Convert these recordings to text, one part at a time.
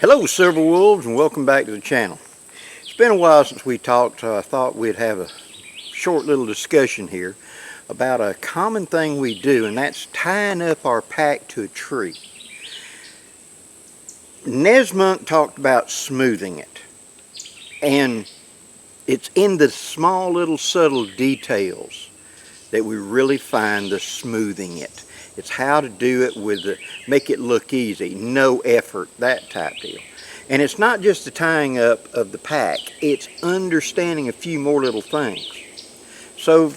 Hello Silver Wolves, and welcome back to the channel. It's been a while since we talked, so I thought we'd have a short little discussion here about a common thing we do, and that's tying up our pack to a tree. Nesmunk talked about smoothing it, and it's in the small little subtle details that we really find the smoothing it. It's how to do it with make it look easy, no effort, that type deal. And it's not just the tying up of the pack, it's understanding a few more little things. So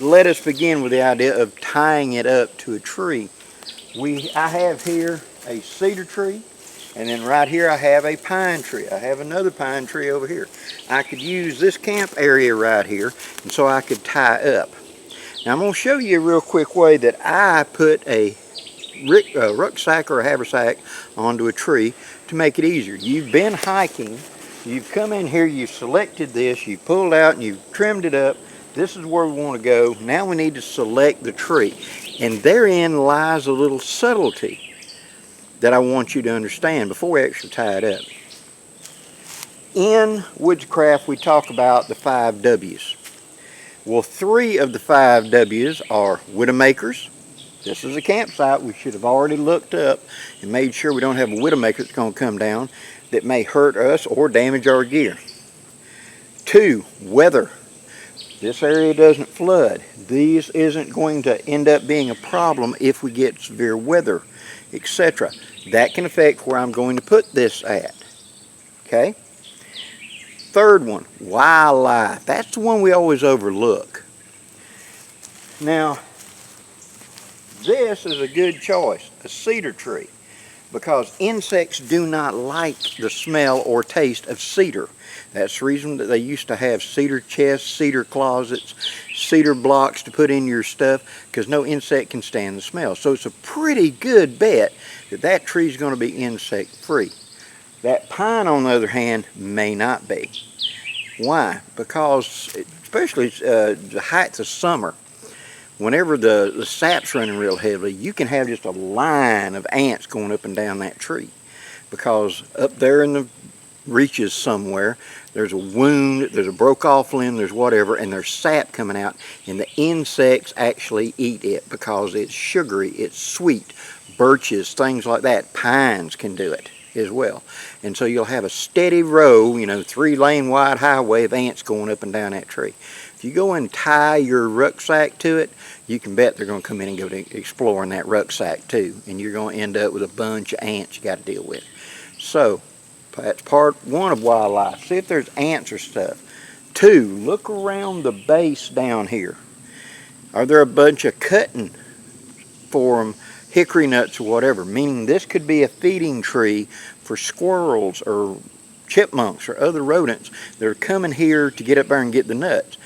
let us begin with the idea of tying it up to a tree. I have here a cedar tree, and then right here I have a pine tree. I have another pine tree over here. I could use this camp area right here, and so I could tie up. Now I'm going to show you a real quick way that I put a rucksack or a haversack onto a tree to make it easier. You've been hiking, you've come in here, you've selected this, you've pulled out and you've trimmed it up. This is where we want to go. Now we need to select the tree, and therein lies a little subtlety that I want you to understand before we actually tie it up. In woodcraft we talk about the 5 W's. Well, 3 of the 5 W's are widowmakers. This is a campsite we should have already looked up and made sure we don't have a widowmaker that's going to come down that may hurt us or damage our gear. 2, weather. This area doesn't flood. This isn't going to end up being a problem if we get severe weather, etc. That can affect where I'm going to put this at. Okay? 3rd one, wildlife. That's the one we always overlook. Now, this is a good choice, a cedar tree, because insects do not like the smell or taste of cedar. That's the reason that they used to have cedar chests, cedar closets, cedar blocks to put in your stuff, because no insect can stand the smell. So it's a pretty good bet that that tree is going to be insect free. That pine, on the other hand, may not be. Why? Because, especially the height of summer, whenever the sap's running real heavily, you can have just a line of ants going up and down that tree. Because up there in the reaches somewhere, there's a wound, there's a broke off limb, there's whatever, and there's sap coming out, and the insects actually eat it because it's sugary, it's sweet. Birches, things like that, pines can do it as well. And so you'll have a steady row, 3-lane wide highway of ants going up and down that tree. If you go and tie your rucksack to it, you can bet they're going to come in and go to exploring that rucksack too, and you're going to end up with a bunch of ants you got to deal with. So that's part 1 of wildlife. See if there's ants or stuff. 2, look around the base down here. Are there a bunch of cutting for them, hickory nuts or whatever? Meaning this could be a feeding tree for squirrels or chipmunks or other rodents that are coming here to get up there and get the nuts.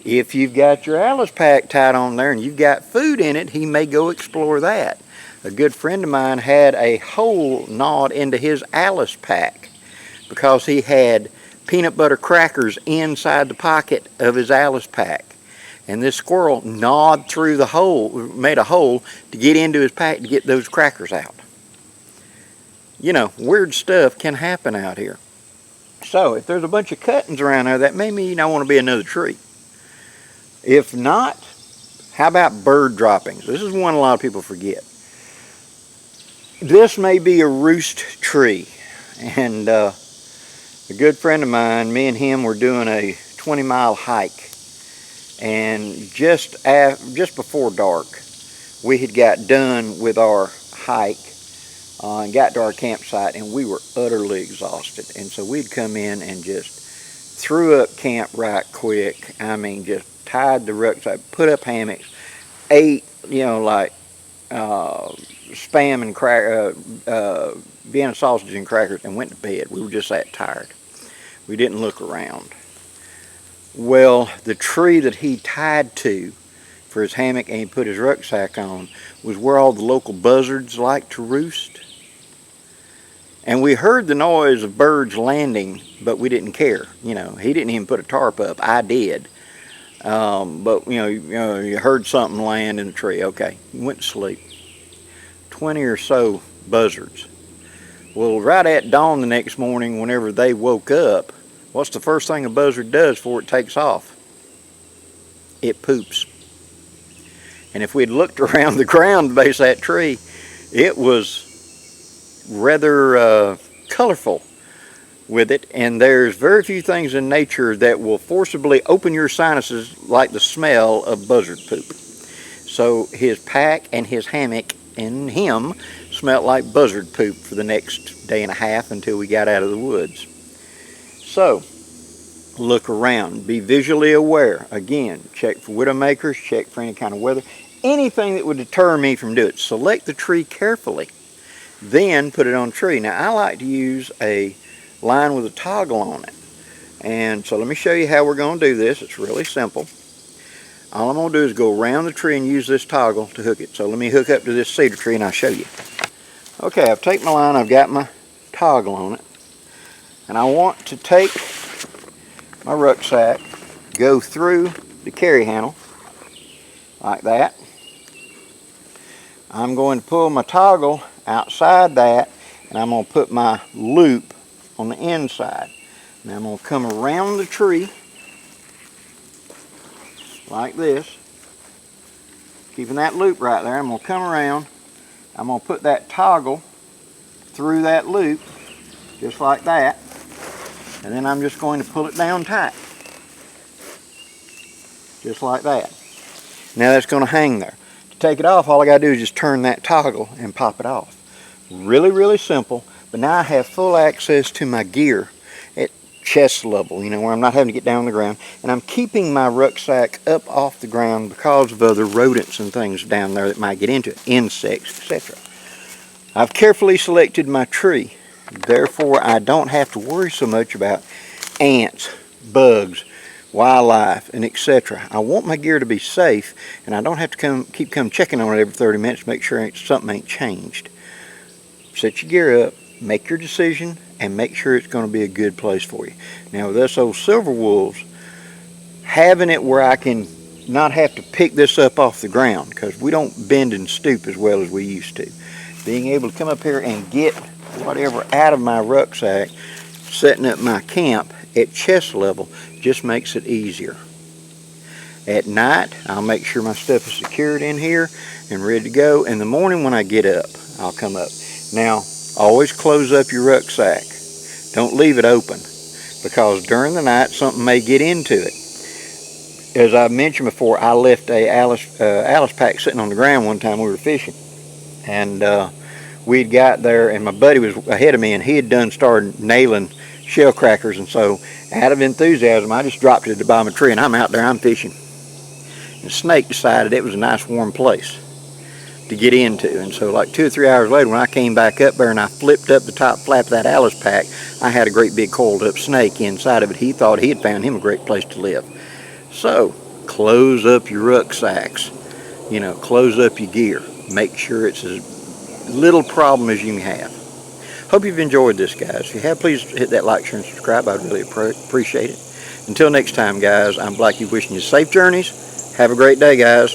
If you've got your Alice pack tied on there and you've got food in it, he may go explore that. A good friend of mine had a hole gnawed into his Alice pack because he had peanut butter crackers inside the pocket of his Alice pack. And this squirrel gnawed through the hole, made a hole to get into his pack to get those crackers out. Weird stuff can happen out here. So if there's a bunch of cuttings around there, that may mean I want to be another tree. If not, how about bird droppings? This is one a lot of people forget. This may be a roost tree. And a good friend of mine, me and him were doing a 20-mile hike. And just before dark, we had got done with our hike and got to our campsite, and we were utterly exhausted. And so we'd come in and just threw up camp right quick. I mean, just tied the rucksack, put up hammocks, ate, like spam and Vienna sausage and crackers, and went to bed. We were just that tired. We didn't look around. Well, the tree that he tied to for his hammock and he put his rucksack on was where all the local buzzards like to roost. And we heard the noise of birds landing, but we didn't care. He didn't even put a tarp up. I did. But you heard something land in the tree. Okay, went to sleep. 20 or so buzzards Well, right at dawn the next morning, whenever they woke up, what's the first thing a buzzard does before it takes off? It poops. And if we'd looked around the ground at the base of that tree, it was rather colorful with it. And there's very few things in nature that will forcibly open your sinuses like the smell of buzzard poop. So his pack and his hammock and him smelled like buzzard poop for the next day and a half until we got out of the woods. So look around, be visually aware. Again, check for widowmakers, check for any kind of weather, anything that would deter me from doing it. Select the tree carefully, then put it on the tree. Now I like to use a line with a toggle on it, and so let me show you how we're going to do this. It's really simple. All I'm going to do is go around the tree and use this toggle to hook it. So let me hook up to this cedar tree and I'll show you. Okay, I've taken my line, I've got my toggle on it, and I want to take my rucksack, go through the carry handle like that. I'm going to pull my toggle outside that, and I'm going to put my loop on the inside. Now I'm going to come around the tree like this, keeping that loop right there. I'm going to come around, I'm going to put that toggle through that loop just like that, and then I'm just going to pull it down tight just like that. Now that's going to hang there. To take it off, all I got to do is just turn that toggle and pop it off. Really simple, but now I have full access to my gear at chest level, where I'm not having to get down on the ground, and I'm keeping my rucksack up off the ground because of other rodents and things down there that might get into it, insects, etc. I've carefully selected my tree, therefore I don't have to worry so much about ants, bugs, wildlife, and etc. I want my gear to be safe, and I don't have to keep checking on it every 30 minutes to make sure something ain't changed. Set your gear up, make your decision, and make sure it's going to be a good place for you. Now with us old silver wolves, having it where I can not have to pick this up off the ground, because we don't bend and stoop as well as we used to. Being able to come up here and get whatever out of my rucksack, setting up my camp at chest level just makes it easier. At night, I'll make sure my stuff is secured in here and ready to go. In the morning when I get up, I'll come up. Now, always close up your rucksack. Don't leave it open, because during the night something may get into it. As I've mentioned before, I left a Alice pack sitting on the ground one time we were fishing, and we'd got there and my buddy was ahead of me and he had started nailing shell crackers, and so out of enthusiasm I just dropped it at the bottom of a tree, and I'm out there, I'm fishing, and the snake decided it was a nice warm place to get into. And so like 2 or 3 hours later when I came back up there and I flipped up the top flap of that Alice pack, I had a great big coiled up snake inside of it. He thought he had found him a great place to live. So close up your rucksacks, close up your gear, make sure it's as little problem as you can have. Hope you've enjoyed this, guys. If you have, please hit that like, share, and subscribe. I'd really appreciate it. Until next time, guys, I'm Blackie wishing you safe journeys. Have a great day, guys.